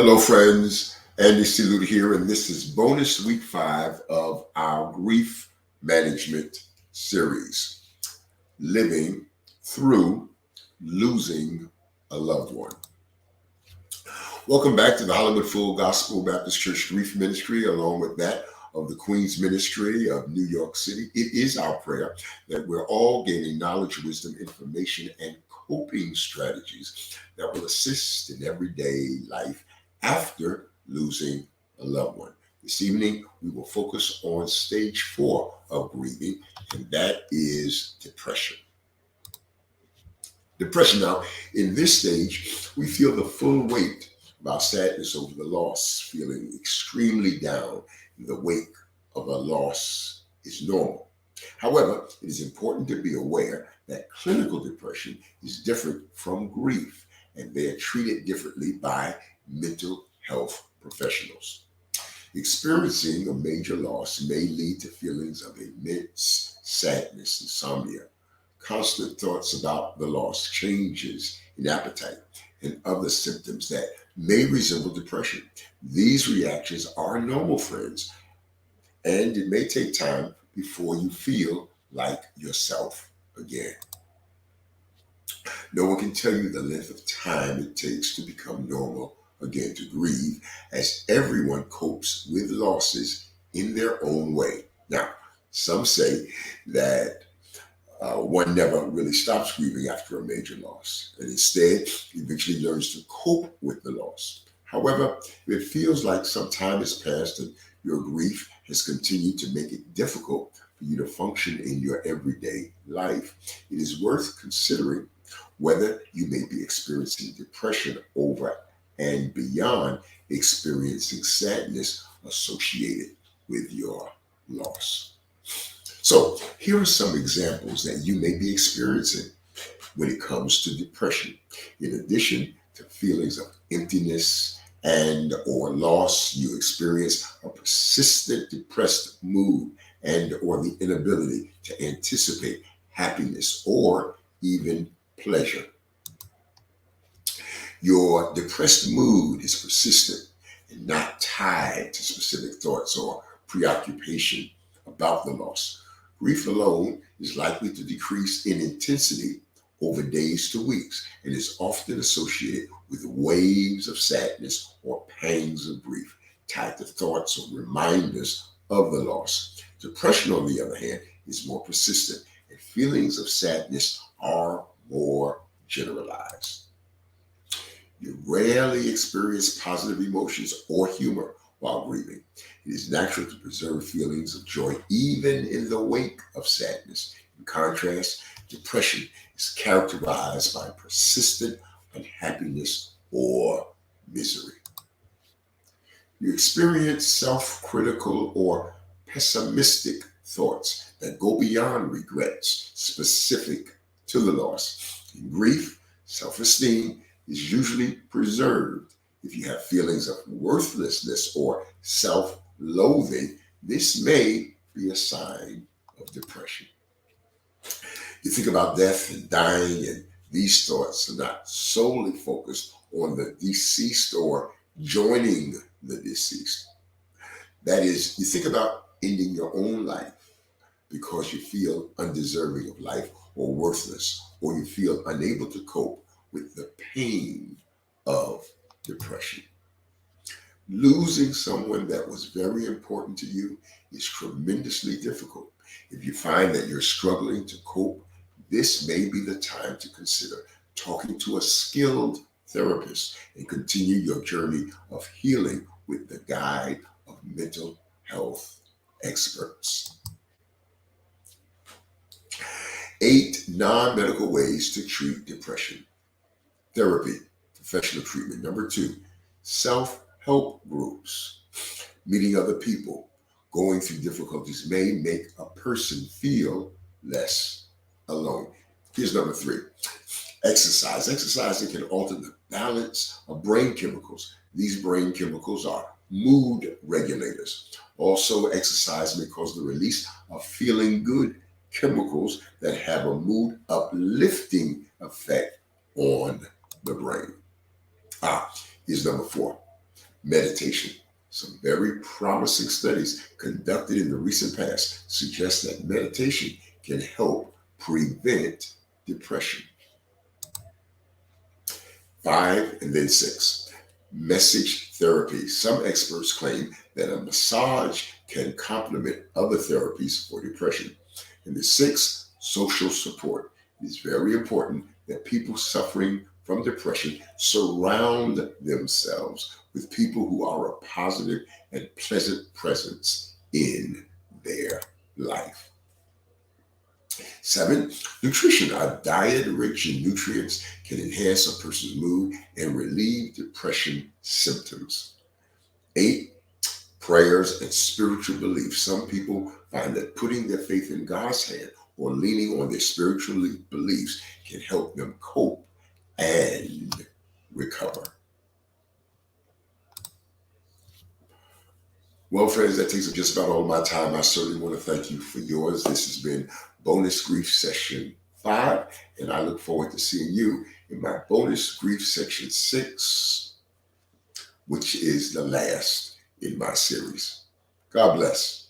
Hello, friends. Andy Silut here, and this is bonus week 5 of our grief management series, Living Through Losing a Loved One. Welcome back to the Hollywood Full Gospel Baptist Church Grief Ministry, along with that of the Queen's Ministry of New York City. It is our prayer that we're all gaining knowledge, wisdom, information, and coping strategies that will assist in everyday life after losing a loved one. This evening, we will focus on stage 4 of grieving, and that is depression. Depression. Now, in this stage, we feel the full weight of our sadness over the loss, feeling extremely down in the wake of a loss is normal. However, it is important to be aware that clinical depression is different from grief, and they are treated differently by mental health professionals. Experiencing a major loss may lead to feelings of immense sadness, insomnia, constant thoughts about the loss, changes in appetite, and other symptoms that may resemble depression. These reactions are normal, friends, and it may take time before you feel like yourself again. No one can tell you the length of time it takes to become normal again to grieve, as everyone copes with losses in their own way. Now, some say that one never really stops grieving after a major loss, and instead eventually learns to cope with the loss. However, if it feels like some time has passed and your grief has continued to make it difficult for you to function in your everyday life, it is worth considering whether you may be experiencing depression over and beyond experiencing sadness associated with your loss. So, here are some examples that you may be experiencing when it comes to depression. In addition to feelings of emptiness and or loss, you experience a persistent depressed mood and or the inability to anticipate happiness or even pleasure. Your depressed mood is persistent and not tied to specific thoughts or preoccupation about the loss. Grief alone is likely to decrease in intensity over days to weeks and is often associated with waves of sadness or pangs of grief tied to thoughts or reminders of the loss. Depression, on the other hand, is more persistent and feelings of sadness are more generalized. You rarely experience positive emotions or humor while grieving. It is natural to preserve feelings of joy even in the wake of sadness. In contrast, depression is characterized by persistent unhappiness or misery. You experience self-critical or pessimistic thoughts that go beyond regrets specific to the loss. In grief, self-esteem is usually preserved. If you have feelings of worthlessness or self-loathing, this may be a sign of depression. You think about death and dying, and these thoughts are not solely focused on the deceased or joining the deceased. That is, you think about ending your own life because you feel undeserving of life or worthless, or you feel unable to cope with the pain of depression. Losing someone that was very important to you is tremendously difficult. If you find that you're struggling to cope, this may be the time to consider talking to a skilled therapist and continue your journey of healing with the guide of mental health experts. 8 non-medical ways to treat depression. Therapy, professional treatment. Number 2, self-help groups. Meeting other people going through difficulties may make a person feel less alone. Here's number 3, exercise. Exercising can alter the balance of brain chemicals. These brain chemicals are mood regulators. Also, exercise may cause the release of feeling good chemicals that have a mood uplifting effect on the brain. Here's number 4, Meditation. Some very promising studies conducted in the recent past suggest that meditation can help prevent depression. 5 and then 6. Message therapy. Some experts claim that a massage can complement other therapies for depression. And the 6, social support. It is very important that people suffering from depression surround themselves with people who are a positive and pleasant presence in their life. 7, nutrition. A diet rich in nutrients can enhance a person's mood and relieve depression symptoms. 8, prayers and spiritual beliefs. Some people find that putting their faith in God's hand or leaning on their spiritual beliefs can help them cope and recover. Well, friends, that takes up just about all my time. I certainly want to thank you for yours. This has been Bonus Grief Session 5, and I look forward to seeing you in my Bonus Grief Section 6, which is the last in my series. God bless.